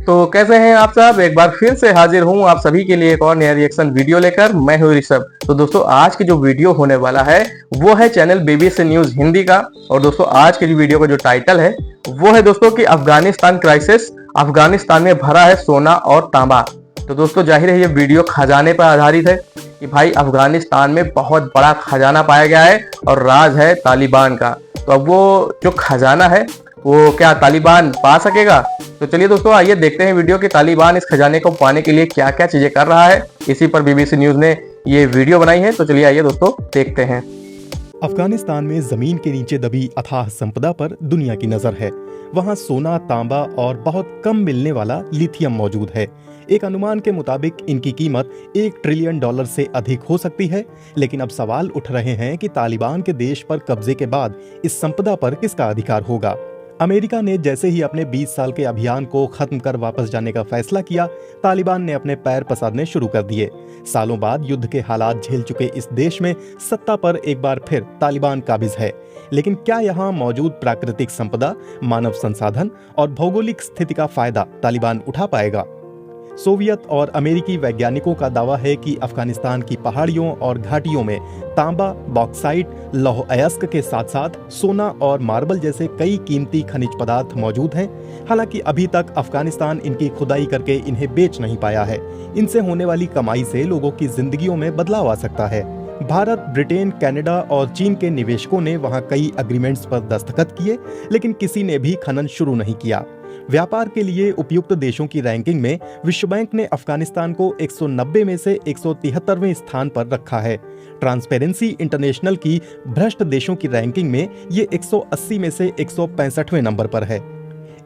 तो कैसे हैं आप सब। एक बार फिर से हाजिर हूं आप सभी के लिए एक और नया रिएक्शन वीडियो लेकर। मैं हूं ऋषभ। तो दोस्तों आज की जो वीडियो होने वाला है वो है चैनल बीबीसी न्यूज हिंदी का। और दोस्तों आज की जो वीडियो का जो टाइटल है वो है दोस्तों कि अफगानिस्तान क्राइसिस, अफगानिस्तान में भरा है सोना और तांबा। तो दोस्तों जाहिर है ये वीडियो खजाने पर आधारित है कि भाई अफगानिस्तान में बहुत बड़ा खजाना पाया गया है और राज है तालिबान का। तो अब वो जो खजाना है वो क्या तालिबान पा सकेगा। तो चलिए दोस्तों आइए देखते हैं वीडियो कि तालिबान इस खजाने को पाने के लिए क्या क्या चीजें कर रहा है। इसी पर बीबीसी न्यूज ने ये वीडियो बनाई है। तो चलिए आइए दोस्तों देखते हैं। अफगानिस्तान में जमीन के नीचे दबी अथाह संपदा पर दुनिया की नजर है। वहां सोना, तांबा और बहुत कम मिलने वाला लिथियम मौजूद है। एक अनुमान के मुताबिक इनकी कीमत $1 ट्रिलियन से अधिक हो सकती है। लेकिन अब सवाल उठ रहे हैं कि तालिबान के देश पर कब्जे के बाद इस संपदा पर किसका अधिकार होगा। अमेरिका ने जैसे ही अपने 20 साल के अभियान को खत्म कर वापस जाने का फैसला किया, तालिबान ने अपने पैर पसारने शुरू कर दिए। सालों बाद युद्ध के हालात झेल चुके इस देश में सत्ता पर एक बार फिर तालिबान काबिज है। लेकिन क्या यहाँ मौजूद प्राकृतिक संपदा, मानव संसाधन और भौगोलिक स्थिति का फायदा तालिबान उठा पाएगा? सोवियत और अमेरिकी वैज्ञानिकों का दावा है कि अफगानिस्तान की पहाड़ियों और घाटियों में तांबा, बॉक्साइट, लौह अयस्क के साथ साथ सोना और मार्बल जैसे कई कीमती खनिज पदार्थ मौजूद हैं। हालांकि अभी तक अफगानिस्तान इनकी खुदाई करके इन्हें बेच नहीं पाया है। इनसे होने वाली कमाई से लोगों की जिंदगियों में बदलाव आ सकता है। भारत, ब्रिटेन, कनाडा और चीन के निवेशकों ने वहां कई एग्रीमेंट्स पर दस्तखत किए, लेकिन किसी ने भी खनन शुरू नहीं किया। व्यापार के लिए उपयुक्त देशों की रैंकिंग में विश्व बैंक ने अफगानिस्तान को 190 में से 173वें स्थान पर रखा है। ट्रांसपेरेंसी इंटरनेशनल की भ्रष्ट देशों की रैंकिंग में ये 180 में से 165वें नंबर पर है।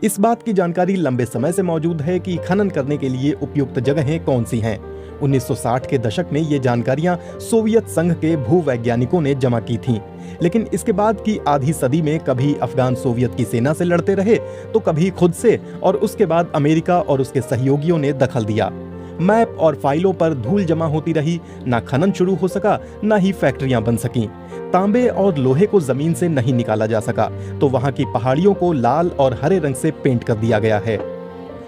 इस बात की जानकारी लंबे समय से मौजूद है कि खनन करने के लिए उपयुक्त जगहें कौन सी हैं। 1960 के दशक में ये जानकारियां सोवियत संघ के भूवैज्ञानिकों ने जमा की थीं। लेकिन इसके बाद की आधी सदी में कभी अफगान सोवियत की सेना से लड़ते रहे तो कभी खुद से, और उसके बाद अमेरिका और उसके सहयोगियों ने दखल दिया। मैप और फाइलों पर धूल जमा होती रही, ना खनन शुरू हो सका, ना ही फैक्ट्रियां बन सकीं। तांबे और लोहे को जमीन से नहीं निकाला जा सका, तो वहां की पहाड़ियों को लाल और हरे रंग से पेंट कर दिया गया है।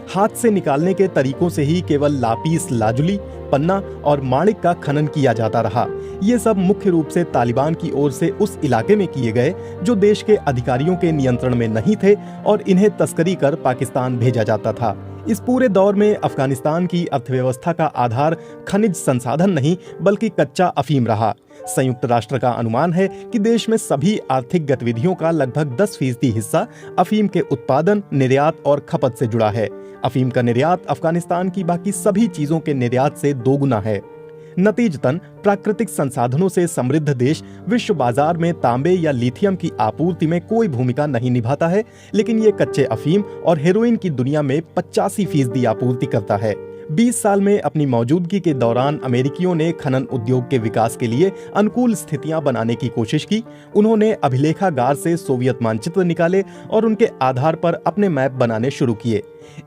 हाथ से निकालने के तरीकों से ही केवल लापीस लाजुली, पन्ना और माणिक का खनन किया जाता रहा। ये सब मुख्य रूप से तालिबान की ओर से उस इलाके में किए गए जो देश के अधिकारियों के नियंत्रण में नहीं थे, और इन्हें तस्करी कर पाकिस्तान भेजा जाता था। इस पूरे दौर में अफगानिस्तान की अर्थव्यवस्था का आधार खनिज संसाधन नहीं बल्कि कच्चा अफीम रहा। संयुक्त राष्ट्र का अनुमान है कि देश में सभी आर्थिक गतिविधियों का लगभग 10% हिस्सा अफीम के उत्पादन, निर्यात और खपत से जुड़ा है। अफीम का निर्यात अफगानिस्तान की बाकी सभी चीजों के निर्यात से दोगुना है। नतीजतन प्राकृतिक संसाधनों से समृद्ध देश विश्व बाजार में तांबे या लिथियम की आपूर्ति में कोई भूमिका नहीं निभाता है, लेकिन ये कच्चे अफीम और हेरोइन की दुनिया में 85% आपूर्ति करता है। 20 साल में अपनी मौजूदगी के दौरान अमेरिकियों ने खनन उद्योग के विकास के लिए अनुकूल स्थितियां बनाने की कोशिश की। उन्होंने अभिलेखागार से सोवियत मानचित्र निकाले और उनके आधार पर अपने मैप बनाने शुरू किए।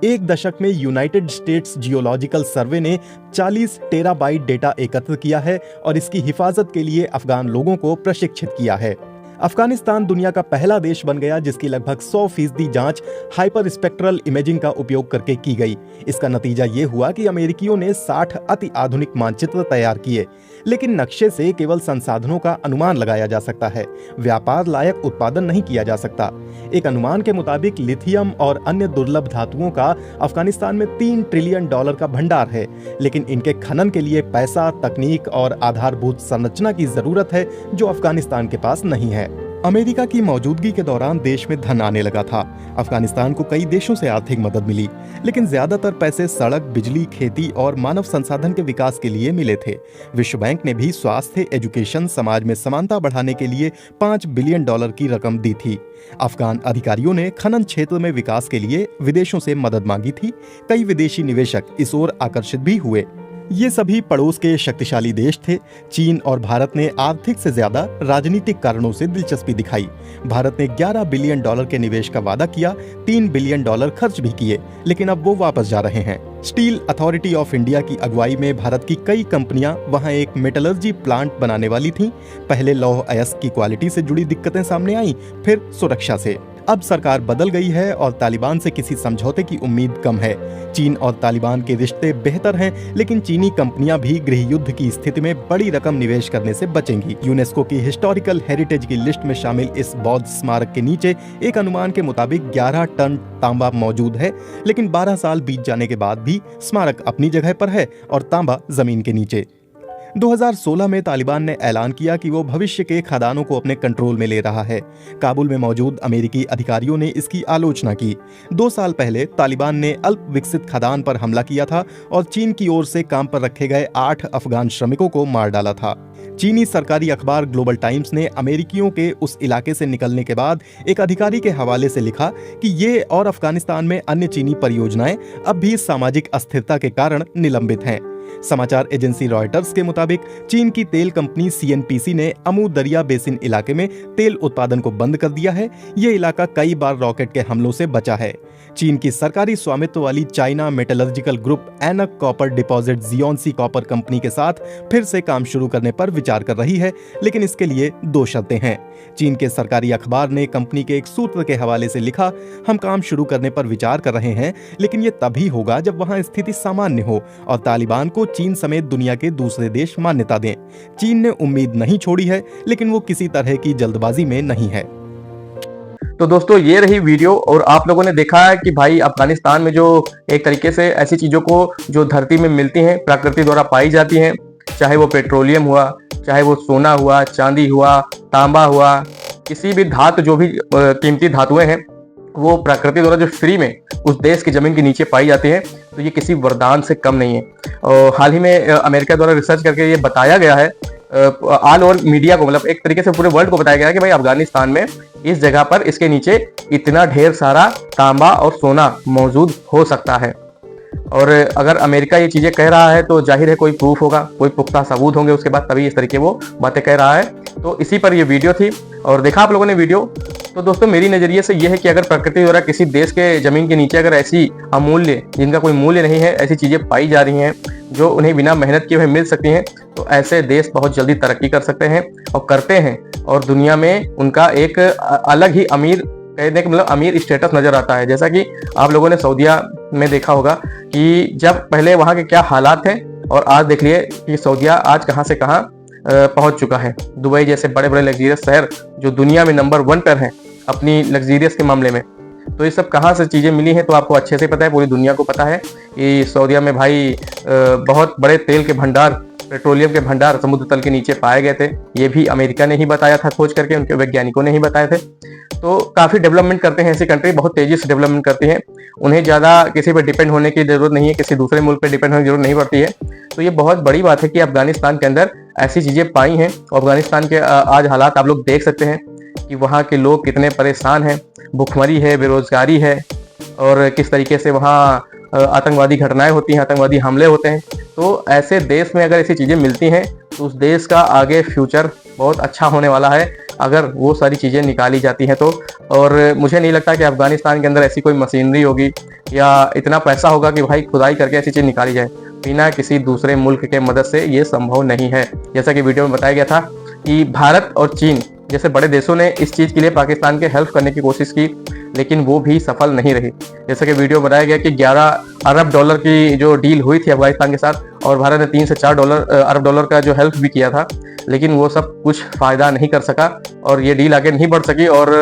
एक दशक में यूनाइटेड स्टेट्स जियोलॉजिकल सर्वे ने 40 टेराबाइट डेटा एकत्र किया है और इसकी हिफाजत के लिए अफगान लोगों को प्रशिक्षित किया है। अफगानिस्तान दुनिया का पहला देश बन गया जिसकी लगभग 100% जांच हाइपर स्पेक्ट्रल इमेजिंग का उपयोग करके की गई। इसका नतीजा ये हुआ कि अमेरिकियों ने 60 अति आधुनिक मानचित्र तैयार किए, लेकिन नक्शे से केवल संसाधनों का अनुमान लगाया जा सकता है, व्यापार लायक उत्पादन नहीं किया जा सकता। एक अनुमान के मुताबिक लिथियम और अन्य दुर्लभ धातुओं का अफगानिस्तान में $3 ट्रिलियन का भंडार है, लेकिन इनके खनन के लिए पैसा, तकनीक और आधारभूत संरचना की जरूरत है जो अफगानिस्तान के पास नहीं है। अमेरिका की मौजूदगी के दौरान देश में धन आने लगा था। अफगानिस्तान को कई देशों से आर्थिक मदद मिली, लेकिन ज्यादातर पैसे सड़क, बिजली, खेती और मानव संसाधन के विकास के लिए मिले थे। विश्व बैंक ने भी स्वास्थ्य, एजुकेशन, समाज में समानता बढ़ाने के लिए $5 बिलियन की रकम दी थी। अफगान अधिकारियों ने खनन क्षेत्र में विकास के लिए विदेशों से मदद मांगी थी। कई विदेशी निवेशक इस ओर आकर्षित भी हुए। ये सभी पड़ोस के शक्तिशाली देश थे। चीन और भारत ने आर्थिक से ज्यादा राजनीतिक कारणों से दिलचस्पी दिखाई। भारत ने $11 बिलियन के निवेश का वादा किया, $3 बिलियन खर्च भी किए, लेकिन अब वो वापस जा रहे हैं। स्टील अथॉरिटी ऑफ इंडिया की अगुवाई में भारत की कई कंपनियां वहां एक मेटलर्जी प्लांट बनाने वाली थीं। पहले लौह अयस्क की क्वालिटी से जुड़ी दिक्कतें सामने आईं, फिर सुरक्षा से। अब सरकार बदल गई है और तालिबान से किसी समझौते की उम्मीद कम है। चीन और तालिबान के रिश्ते बेहतर हैं, लेकिन चीनी कंपनियां भी गृह युद्ध की स्थिति में बड़ी रकम निवेश करने से बचेंगी। यूनेस्को की हिस्टोरिकल हेरिटेज की लिस्ट में शामिल इस बौद्ध स्मारक के नीचे एक अनुमान के मुताबिक 11 टन तांबा मौजूद है, लेकिन 12 साल बीत जाने के बाद भी स्मारक अपनी जगह पर है और तांबा जमीन के नीचे। 2016 में तालिबान ने ऐलान किया कि वो भविष्य के खदानों को अपने कंट्रोल में ले रहा है। काबुल में मौजूद अमेरिकी अधिकारियों ने इसकी आलोचना की। 2 साल पहले तालिबान ने अल्प विकसित खदान पर हमला किया था और चीन की ओर से काम पर रखे गए 8 अफगान श्रमिकों को मार डाला था। चीनी सरकारी अखबार ग्लोबल टाइम्स ने अमेरिकियों के उस इलाके से निकलने के बाद एक अधिकारी के हवाले से लिखा कि ये और अफगानिस्तान में अन्य चीनी परियोजनाएं अब भी सामाजिक अस्थिरता के कारण निलंबित हैं। समाचार एजेंसी रॉयटर्स के मुताबिक चीन की तेल कंपनी सीएनपीसी ने अमू दरिया बेसिन इलाके में तेल उत्पादन को बंद कर दिया है। ये इलाका कई बार रॉकेट के हमलों से बचा है। चीन की सरकारी स्वामित्व वाली China Metallurgical Group Aynak copper deposit Jiangxi copper company के साथ फिर से काम शुरू करने पर विचार कर रही है, लेकिन इसके लिए 2 शर्तें हैं। चीन के सरकारी अखबार ने कंपनी के एक सूत्र के हवाले से लिखा, हम काम शुरू करने पर विचार कर रहे हैं, लेकिन ये तभी होगा जब वहां स्थिति सामान्य हो और तालिबान को चीन समेत दुनिया के दूसरे देश मान्यता दें। चीन ने उम्मीद नहीं छोड़ी है, लेकिन वो किसी तरह की जल्दबाजी में नहीं है। तो दोस्तों ये रही वीडियो और आप लोगों ने देखा है कि भाई अफगानिस्तान में जो एक तरीके से ऐसी चीजों को जो धरती में मिलती हैं, प्रकृति द्वारा पाई जाती हैं, चाहे वो पेट्रोलियम हुआ, चाहे वो सोना हुआ, चांदी हुआ, तांबा हुआ, किसी भी धातु जो भी कीमती धातुएं हैं वो प्रकृति द्वारा जो फ्री में उस देश की जमीन के नीचे पाई जाती है, तो ये किसी वरदान से कम नहीं है। और हाल ही में अमेरिका द्वारा रिसर्च करके ये बताया गया है, ऑल ओवर मीडिया को, मतलब एक तरीके से पूरे वर्ल्ड को बताया गया है कि भाई अफगानिस्तान में इस जगह पर इसके नीचे इतना ढेर सारा तांबा और सोना मौजूद हो सकता है। और अगर अमेरिका ये चीजें कह रहा है तो जाहिर है कोई प्रूफ होगा, कोई पुख्ता सबूत होंगे उसके बाद तभी इस तरीके वो बातें कह रहा है। तो इसी पर ये वीडियो थी और देखा आप लोगों ने वीडियो। तो दोस्तों मेरी नजरिए से यह है कि अगर प्रकृति द्वारा किसी देश के जमीन के नीचे अगर ऐसी अमूल्य, जिनका कोई मूल्य नहीं है, ऐसी चीजें पाई जा रही हैं जो उन्हें बिना मेहनत किए हुए मिल सकती हैं, तो ऐसे देश बहुत जल्दी तरक्की कर सकते हैं और करते हैं। और दुनिया में उनका एक अलग ही अमीर, कहने का मतलब अमीर स्टेटस नजर आता है। जैसा कि आप लोगों ने सऊदीया में देखा होगा कि जब पहले वहां के क्या हालात थे और आज देख लिए कि सऊदीया आज कहां से कहां पहुंच चुका है। दुबई जैसे बड़े बड़े लग्जरियस शहर जो दुनिया में नंबर 1 पर हैं अपनी लग्जरियस के मामले में, तो ये सब कहाँ से चीज़ें मिली हैं तो आपको अच्छे से पता है, पूरी दुनिया को पता है कि सऊदीया में भाई बहुत बड़े तेल के भंडार, पेट्रोलियम के भंडार समुद्र तल के नीचे पाए गए थे। ये भी अमेरिका ने ही बताया था खोज करके, उनके वैज्ञानिकों ने ही बताए थे। तो काफ़ी डेवलपमेंट करते हैं ऐसी कंट्री, बहुत तेजी से डेवलपमेंट करती हैं। उन्हें ज़्यादा किसी पर डिपेंड होने की जरूरत नहीं है, किसी दूसरे मुल्क पर डिपेंड होने की जरूरत नहीं पड़ती है। तो ये बहुत बड़ी बात है कि अफगानिस्तान के अंदर ऐसी चीज़ें पाई हैं। और अफगानिस्तान के आज हालात आप लोग देख सकते हैं कि वहाँ के लोग कितने परेशान हैं, भुखमरी है, बेरोजगारी है और किस तरीके से वहाँ आतंकवादी घटनाएं होती हैं, आतंकवादी हमले होते हैं। तो ऐसे देश में अगर ऐसी चीज़ें मिलती हैं तो उस देश का आगे फ्यूचर बहुत अच्छा होने वाला है अगर वो सारी चीज़ें निकाली जाती हैं तो। और मुझे नहीं लगता कि अफगानिस्तान के अंदर ऐसी कोई मशीनरी होगी या इतना पैसा होगा कि भाई खुदाई करके ऐसी चीज़ निकाली जाए। बिना किसी दूसरे मुल्क के मदद से ये संभव नहीं है। जैसा कि वीडियो में बताया गया था कि भारत और चीन जैसे बड़े देशों ने इस चीज़ के लिए पाकिस्तान के हेल्प करने की कोशिश की, लेकिन वो भी सफल नहीं रही। जैसा कि वीडियो बताया गया कि 11 अरब डॉलर की जो डील हुई थी अफगानिस्तान के साथ और भारत ने 3 से 4 अरब डॉलर का जो हेल्प भी किया था, लेकिन वो सब कुछ फायदा नहीं कर सका और ये डील आगे नहीं बढ़ सकी। और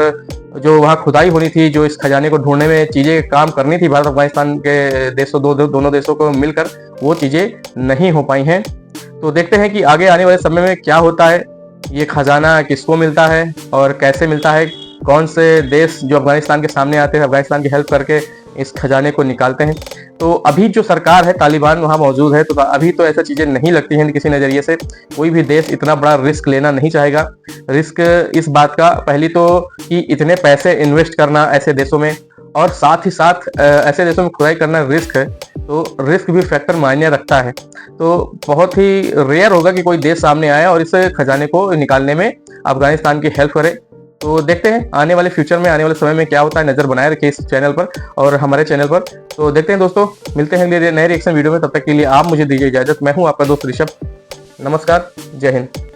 जो वहाँ खुदाई होनी थी, जो इस खजाने को ढूंढने में चीज़ें काम करनी थी भारत अफगानिस्तान के देशों दोनों देशों को मिलकर, वो चीज़ें नहीं हो पाई हैं। तो देखते हैं कि आगे आने वाले समय में क्या होता है, ये खजाना किसको मिलता है और कैसे मिलता है, कौन से देश जो अफगानिस्तान के सामने आते हैं अफगानिस्तान की हेल्प करके इस खजाने को निकालते हैं। तो अभी जो सरकार है, तालिबान वहाँ मौजूद है, तो अभी तो ऐसा चीज़ें नहीं लगती हैं किसी नज़रिए से। कोई भी देश इतना बड़ा रिस्क लेना नहीं चाहेगा। रिस्क इस बात का, पहली तो कि इतने पैसे इन्वेस्ट करना ऐसे देशों में और साथ ही साथ ऐसे देशों में खुदाई करना रिस्क है, तो रिस्क भी फैक्टर मायने रखता है। तो बहुत ही रेयर होगा कि कोई देश सामने आए और इस खजाने को निकालने में अफगानिस्तान की हेल्प करे। तो देखते हैं आने वाले फ्यूचर में, आने वाले समय में क्या होता है। नजर बनाए रखिए इस चैनल पर और हमारे चैनल पर। तो देखते हैं दोस्तों, मिलते हैं नए रिएक्शन वीडियो में। तब तक के लिए आप मुझे दीजिए इजाजत। मैं हूं आपका दोस्त ऋषभ। नमस्कार, जय हिंद।